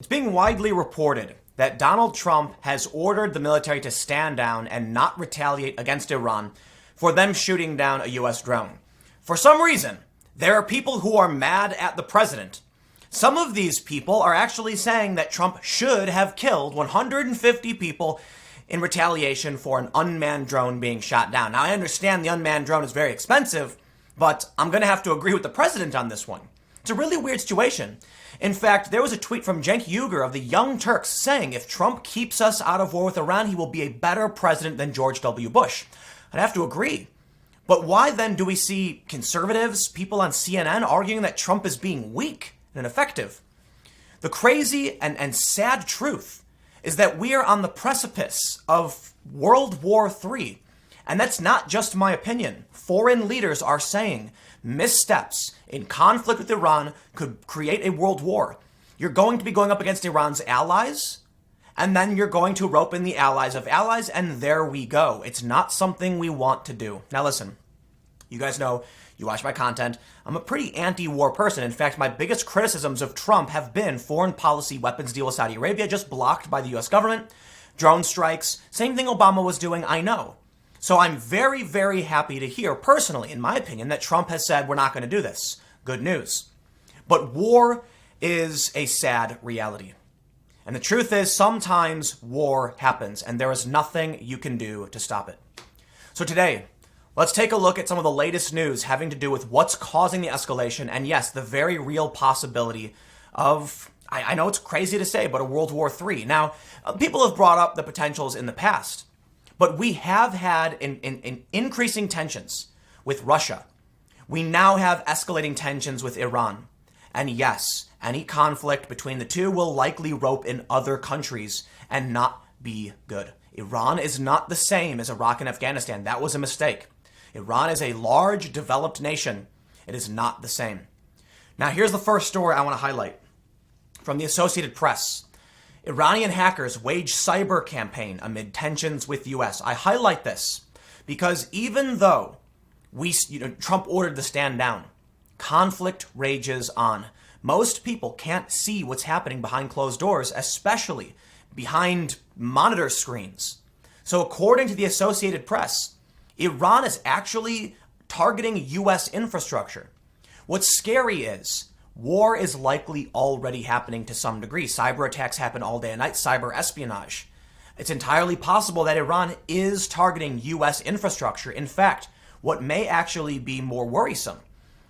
It's being widely reported that Donald Trump has ordered the military to stand down and not retaliate against Iran for them shooting down a U.S. drone. For some reason, there are people who are mad at the president. Some of these people are actually saying that Trump should have killed 150 people in retaliation for an unmanned drone being shot down. Now, I understand the unmanned drone is very expensive, but I'm going to have to agree with the president on this one. It's a really weird situation. In fact, there was a tweet from Cenk Uygur of the Young Turks saying if Trump keeps us out of war with Iran, he will be a better president than George W. Bush. I'd have to agree. But why then do we see conservatives, people on CNN arguing that Trump is being weak and ineffective? The crazy and sad truth is that we are on the precipice of World War III. And that's not just my opinion. Foreign leaders are saying missteps in conflict with Iran could create a world war. You're going to be going up against Iran's allies, and then you're going to rope in the allies of allies, and there we go. It's not something we want to do. Now listen, you guys know, you watch my content, I'm a pretty anti-war person. In fact, my biggest criticisms of Trump have been foreign policy weapons deal with Saudi Arabia, just blocked by the US government, drone strikes, same thing Obama was doing, I know. So I'm very, very happy to hear, personally, in my opinion, that Trump has said we're not going to do this. Good news. But war is a sad reality. And the truth is, sometimes war happens, and there is nothing you can do to stop it. So today, let's take a look at some of the latest news having to do with what's causing the escalation, and yes, the very real possibility of, I know it's crazy to say, but a World War III. Now, people have brought up the potentials in the past. But we have had in increasing tensions with Russia. We now have escalating tensions with Iran. And yes, any conflict between the two will likely rope in other countries and not be good. Iran is not the same as Iraq and Afghanistan. That was a mistake. Iran is a large, developed nation. It is not the same. Now, here's the first story I want to highlight from the Associated Press. Iranian hackers wage cyber campaign amid tensions with U.S. I highlight this because even though Trump ordered the stand down, conflict rages on. Most people can't see what's happening behind closed doors, especially behind monitor screens. So according to the Associated Press, Iran is actually targeting U.S. infrastructure. What's scary is war is likely already happening to some degree. Cyber attacks happen all day and night, cyber espionage. It's entirely possible that Iran is targeting U.S. infrastructure. In fact, what may actually be more worrisome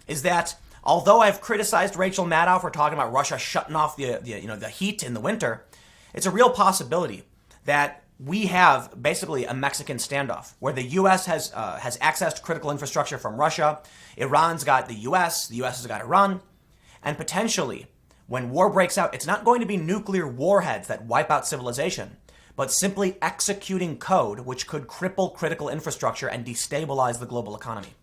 is that although I've criticized Rachel Maddow for talking about Russia shutting off the heat in the winter, it's a real possibility that we have basically a Mexican standoff where the U.S. has access to critical infrastructure from Russia. Iran's got the U.S. has got Iran. And potentially, when war breaks out, it's not going to be nuclear warheads that wipe out civilization, but simply executing code which could cripple critical infrastructure and destabilize the global economy.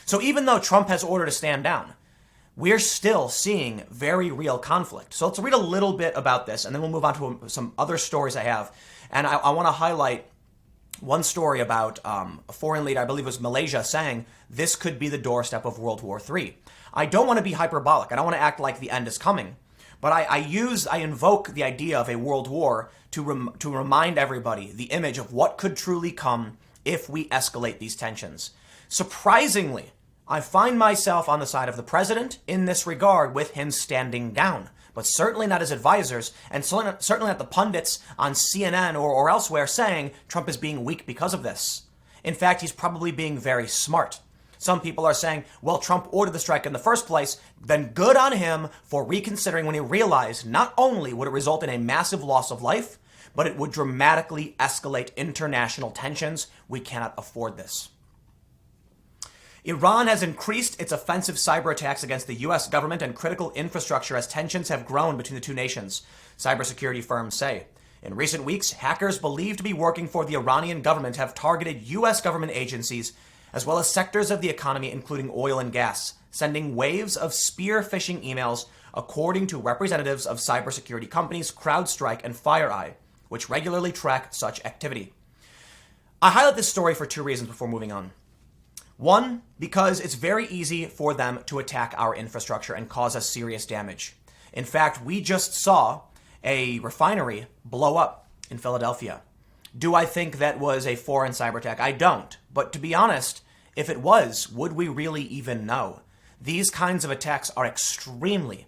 So even though Trump has ordered a stand down, we're still seeing very real conflict. So let's read a little bit about this, and then we'll move on to some other stories I have. And I want to highlight one story about a foreign leader, I believe it was Malaysia, saying this could be the doorstep of World War III. I don't want to be hyperbolic. I don't want to act like the end is coming. But I invoke the idea of a world war to remind everybody the image of what could truly come if we escalate these tensions. Surprisingly, I find myself on the side of the president in this regard with him standing down, but certainly not his advisors, and certainly not the pundits on CNN or elsewhere saying Trump is being weak because of this. In fact, he's probably being very smart. Some people are saying, well, Trump ordered the strike in the first place, then good on him for reconsidering when he realized not only would it result in a massive loss of life, but it would dramatically escalate international tensions. We cannot afford this. Iran has increased its offensive cyber attacks against the U.S. government and critical infrastructure as tensions have grown between the two nations, cybersecurity firms say. In recent weeks, hackers believed to be working for the Iranian government have targeted U.S. government agencies as well as sectors of the economy, including oil and gas, sending waves of spear phishing emails, according to representatives of cybersecurity companies CrowdStrike and FireEye, which regularly track such activity. I highlight this story for two reasons before moving on. One, because it's very easy for them to attack our infrastructure and cause us serious damage. In fact, we just saw a refinery blow up in Philadelphia. Do I think that was a foreign cyber attack? I don't. But to be honest, if it was, would we really even know? These kinds of attacks are extremely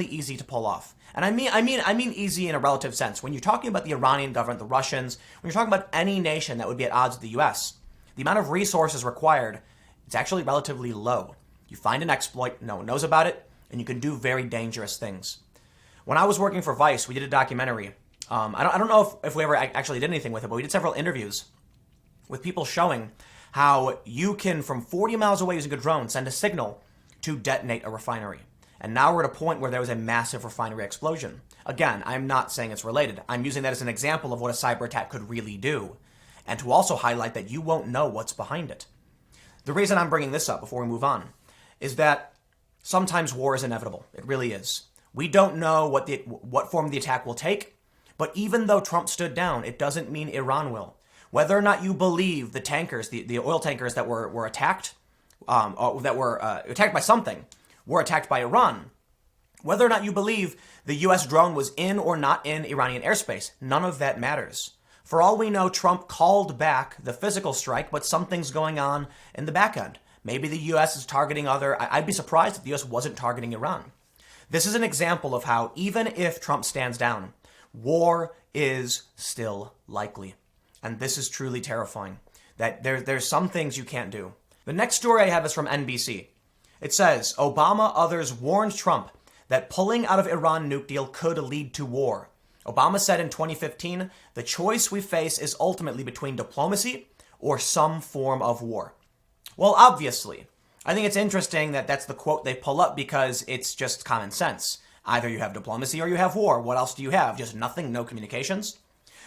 easy to pull off. And I mean easy in a relative sense. When you're talking about the Iranian government, the Russians, when you're talking about any nation that would be at odds with the US, the amount of resources required, it's actually relatively low. You find an exploit, no one knows about it, and you can do very dangerous things. When I was working for Vice, we did a documentary. I don't know if we ever actually did anything with it, but we did several interviews with people showing how you can, from 40 miles away using a drone, send a signal to detonate a refinery. And now we're at a point where there was a massive refinery explosion. Again, I'm not saying it's related. I'm using that as an example of what a cyber attack could really do, and to also highlight that you won't know what's behind it. The reason I'm bringing this up before we move on is that sometimes war is inevitable. It really is. We don't know what form the attack will take, but even though Trump stood down, it doesn't mean Iran will. Whether or not you believe the tankers, the oil tankers that were attacked, or that were attacked by something, were attacked by Iran, whether or not you believe the U.S. drone was in or not in Iranian airspace, none of that matters. For all we know, Trump called back the physical strike, but something's going on in the back end. Maybe the U.S. is targeting I'd be surprised if the U.S. wasn't targeting Iran. This is an example of how, even if Trump stands down, war is still likely. And this is truly terrifying, that there's some things you can't do. The next story I have is from NBC. It says, Obama others warned Trump that pulling out of Iran nuke deal could lead to war. Obama said in 2015, the choice we face is ultimately between diplomacy or some form of war. Well, obviously, I think it's interesting that that's the quote they pull up because it's just common sense. Either you have diplomacy or you have war. What else do you have? Just nothing, no communications?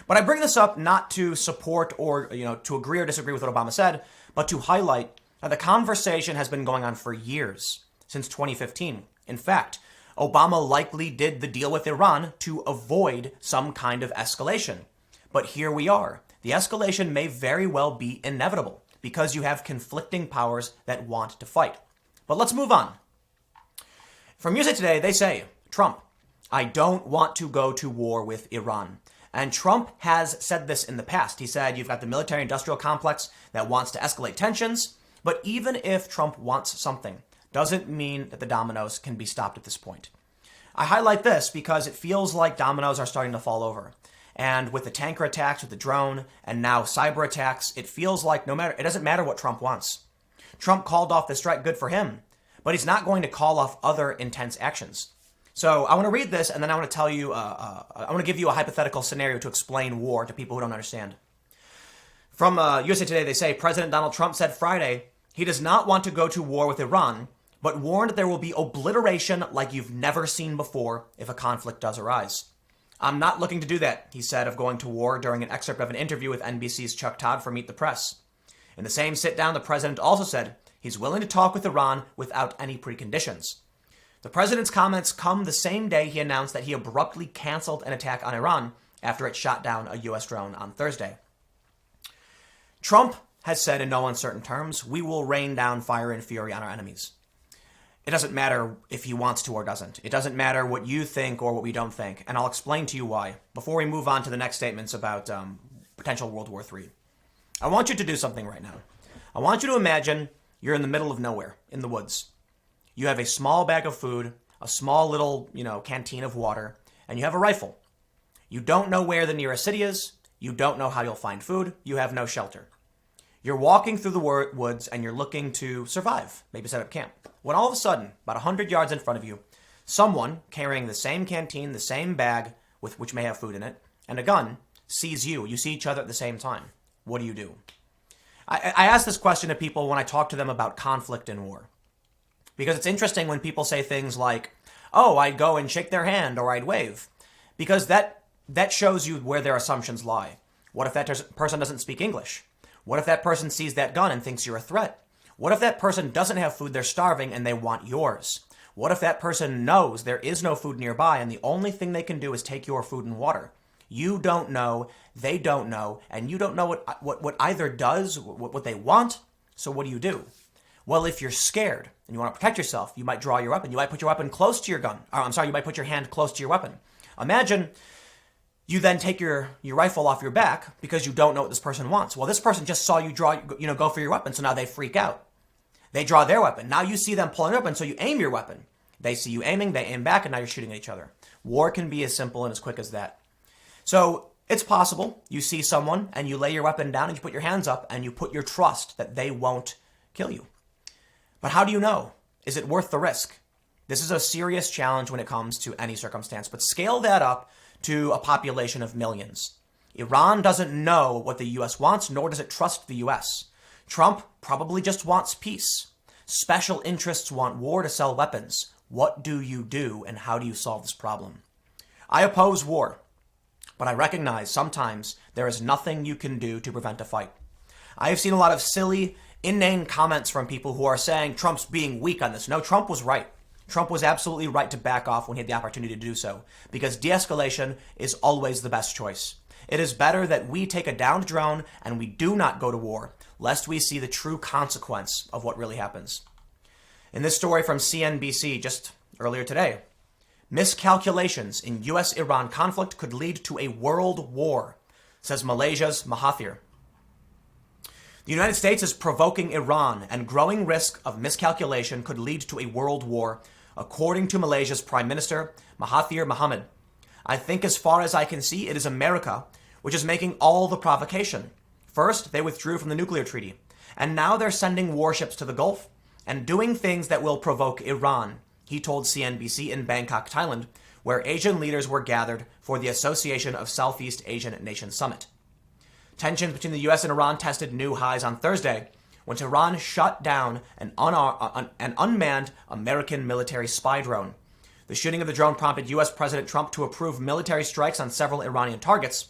But I bring this up not to support or, to agree or disagree with what Obama said, but to highlight that the conversation has been going on for years, since 2015. In fact, Obama likely did the deal with Iran to avoid some kind of escalation. But here we are. The escalation may very well be inevitable because you have conflicting powers that want to fight. But let's move on. From USA Today, they say, Trump, I don't want to go to war with Iran. And Trump has said this in the past. He said, you've got the military-industrial complex that wants to escalate tensions. But even if Trump wants something, doesn't mean that the dominoes can be stopped at this point. I highlight this because it feels like dominoes are starting to fall over. And with the tanker attacks, with the drone, and now cyber attacks, it feels like it doesn't matter what Trump wants. Trump called off the strike, good for him. But he's not going to call off other intense actions. So I want to read this, and then I want to tell you, I want to give you a hypothetical scenario to explain war to people who don't understand. From USA Today, they say, President Donald Trump said Friday he does not want to go to war with Iran, but warned there will be obliteration like you've never seen before if a conflict does arise. I'm not looking to do that, he said of going to war during an excerpt of an interview with NBC's Chuck Todd for Meet the Press. In the same sit-down, the president also said he's willing to talk with Iran without any preconditions. The president's comments come the same day he announced that he abruptly canceled an attack on Iran after it shot down a U.S. drone on Thursday. Trump has said in no uncertain terms, we will rain down fire and fury on our enemies. It doesn't matter if he wants to or doesn't. It doesn't matter what you think or what we don't think. And I'll explain to you why before we move on to the next statements about potential World War III. I want you to do something right now. I want you to imagine you're in the middle of nowhere, in the woods. You have a small bag of food, a small little, canteen of water, and you have a rifle. You don't know where the nearest city is. You don't know how you'll find food. You have no shelter. You're walking through the woods and you're looking to survive, maybe set up camp. When all of a sudden, about 100 yards in front of you, someone carrying the same canteen, the same bag, which may have food in it, and a gun, sees you. You see each other at the same time. What do you do? I ask this question to people when I talk to them about conflict and war. Because it's interesting when people say things like, oh, I'd go and shake their hand or I'd wave. Because that shows you where their assumptions lie. What if that person doesn't speak English? What if that person sees that gun and thinks you're a threat? What if that person doesn't have food, they're starving, and they want yours? What if that person knows there is no food nearby and the only thing they can do is take your food and water? You don't know, they don't know, and you don't know what either does, what they want, so what do? Well, if you're scared and you want to protect yourself, you might draw your weapon. You might put your weapon close to your gun. You might put your hand close to your weapon. Imagine you then take your rifle off your back because you don't know what this person wants. Well, this person just saw you go for your weapon, so now they freak out. They draw their weapon. Now you see them pulling their weapon, so you aim your weapon. They see you aiming, they aim back, and now you're shooting at each other. War can be as simple and as quick as that. So it's possible you see someone and you lay your weapon down and you put your hands up and you put your trust that they won't kill you. But how do you know? Is it worth the risk? This is a serious challenge when it comes to any circumstance, but scale that up to a population of millions. Iran doesn't know what the US wants, nor does it trust the US. Trump probably just wants peace. Special interests want war to sell weapons. What do you do, and how do you solve this problem? I oppose war, but I recognize sometimes there is nothing you can do to prevent a fight. I have seen a lot of silly, inane comments from people who are saying Trump's being weak on this. No, Trump was right. Trump was absolutely right to back off when he had the opportunity to do so, because de-escalation is always the best choice. It is better that we take a downed drone and we do not go to war, lest we see the true consequence of what really happens. In this story from CNBC just earlier today, miscalculations in US-Iran conflict could lead to a world war, says Malaysia's Mahathir. The United States is provoking Iran, and growing risk of miscalculation could lead to a world war, according to Malaysia's Prime Minister, Mahathir Mohamad. I think as far as I can see, it is America which is making all the provocation. First, they withdrew from the nuclear treaty, and now they're sending warships to the Gulf and doing things that will provoke Iran, he told CNBC in Bangkok, Thailand, where Asian leaders were gathered for the Association of Southeast Asian Nations Summit. Tensions between the US and Iran tested new highs on Thursday when Tehran shot down an unmanned American military spy drone. The shooting of the drone prompted US President Trump to approve military strikes on several Iranian targets,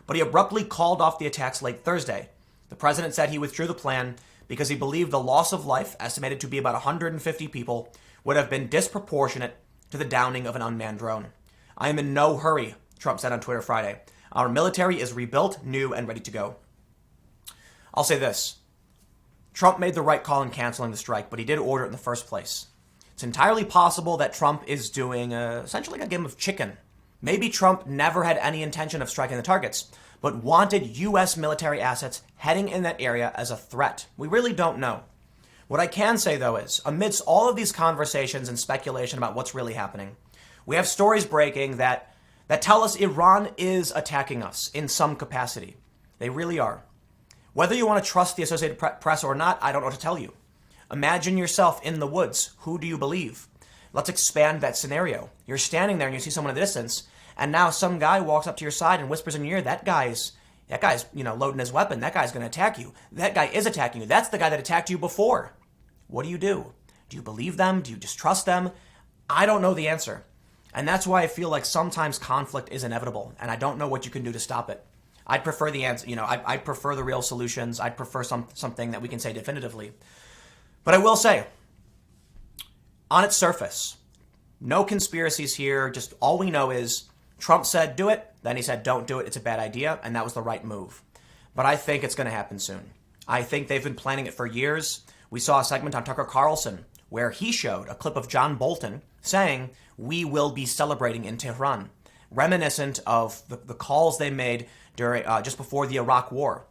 but he abruptly called off the attacks late Thursday. The president said he withdrew the plan because he believed the loss of life, estimated to be about 150 people, would have been disproportionate to the downing of an unmanned drone. I am in no hurry, Trump said on Twitter Friday. Our military is rebuilt, new, and ready to go. I'll say this. Trump made the right call in canceling the strike, but he did order it in the first place. It's entirely possible that Trump is doing essentially a game of chicken. Maybe Trump never had any intention of striking the targets, but wanted U.S. military assets heading in that area as a threat. We really don't know. What I can say, though, is amidst all of these conversations and speculation about what's really happening, we have stories breaking that tell us Iran is attacking us in some capacity. They really are. Whether you want to trust the Associated Press or not, I don't know what to tell you. Imagine yourself in the woods. Who do you believe? Let's expand that scenario. You're standing there and you see someone in the distance, and now some guy walks up to your side and whispers in your ear, that guy's loading his weapon. That guy's going to attack you. That guy is attacking you. That's the guy that attacked you before. What do? Do you believe them? Do you distrust them? I don't know the answer. And that's why I feel like sometimes conflict is inevitable, and I don't know what you can do to stop it. I'd prefer the answer. I'd prefer the real solutions. I'd prefer something that we can say definitively. But I will say, on its surface, no conspiracies here. Just all we know is Trump said do it, then he said don't do it. It's a bad idea, and that was the right move. But I think it's going to happen soon. I think they've been planning it for years. We saw a segment on Tucker Carlson where he showed a clip of John Bolton saying, we will be celebrating in Tehran, reminiscent of the calls they made during just before the Iraq War.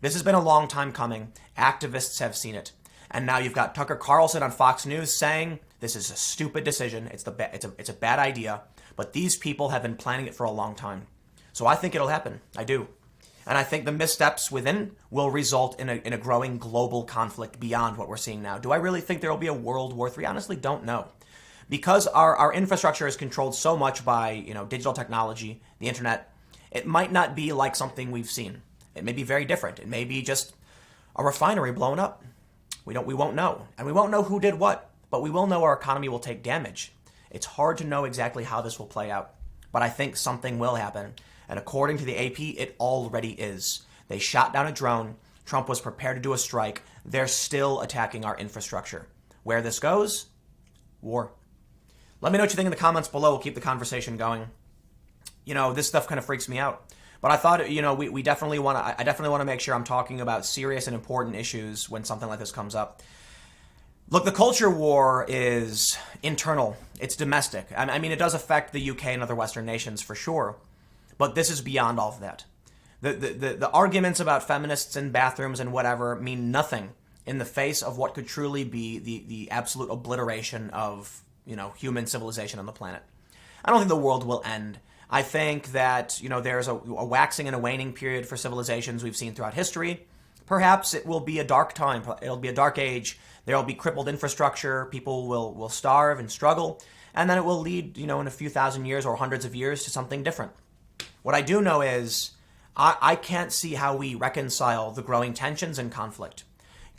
This has been a long time coming. Activists have seen it. And now you've got Tucker Carlson on Fox News saying this is a stupid decision. It's a bad idea. But these people have been planning it for a long time. So I think it'll happen. I do. And I think the missteps within will result in a growing global conflict beyond what we're seeing now. Do I really think there will be a World War III? Honestly, don't know. Because our infrastructure is controlled so much by digital technology, the internet, it might not be like something we've seen. It may be very different. It may be just a refinery blown up. We won't know. And we won't know who did what, but we will know our economy will take damage. It's hard to know exactly how this will play out, but I think something will happen. And according to the AP, it already is. They shot down a drone. Trump was prepared to do a strike. They're still attacking our infrastructure. Where this goes? War. Let me know what you think in the comments below. We'll keep the conversation going. This stuff kind of freaks me out. But I thought, we definitely want to make sure I'm talking about serious and important issues when something like this comes up. Look, the culture war is internal. It's domestic. I mean, it does affect the UK and other Western nations for sure, but this is beyond all of that. The arguments about feminists in bathrooms and whatever mean nothing in the face of what could truly be the absolute obliteration of, human civilization on the planet. I don't think the world will end. I think that, there's a waxing and a waning period for civilizations we've seen throughout history. Perhaps it will be a dark time. It'll be a dark age. There will be crippled infrastructure. People will starve and struggle. And then it will lead, in a few thousand years or hundreds of years to something different. What I do know is I can't see how we reconcile the growing tensions and conflict.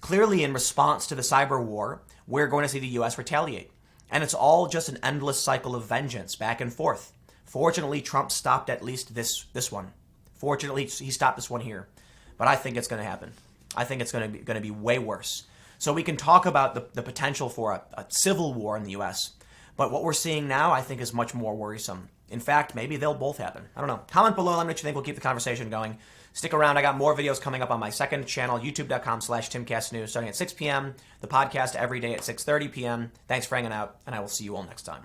Clearly, in response to the cyber war, we're going to see the U.S. retaliate. And it's all just an endless cycle of vengeance, back and forth. Fortunately, Trump stopped at least this one. Fortunately, he stopped this one here. But I think it's going to happen. I think it's going to be way worse. So we can talk about the potential for a civil war in the U.S., but what we're seeing now, I think, is much more worrisome. In fact, maybe they'll both happen. I don't know. Comment below. Let me know what you think. We'll keep the conversation going. Stick around. I got more videos coming up on my second channel, youtube.com/TimCastNews, starting at 6 p.m. The podcast every day at 6:30 p.m. Thanks for hanging out, and I will see you all next time.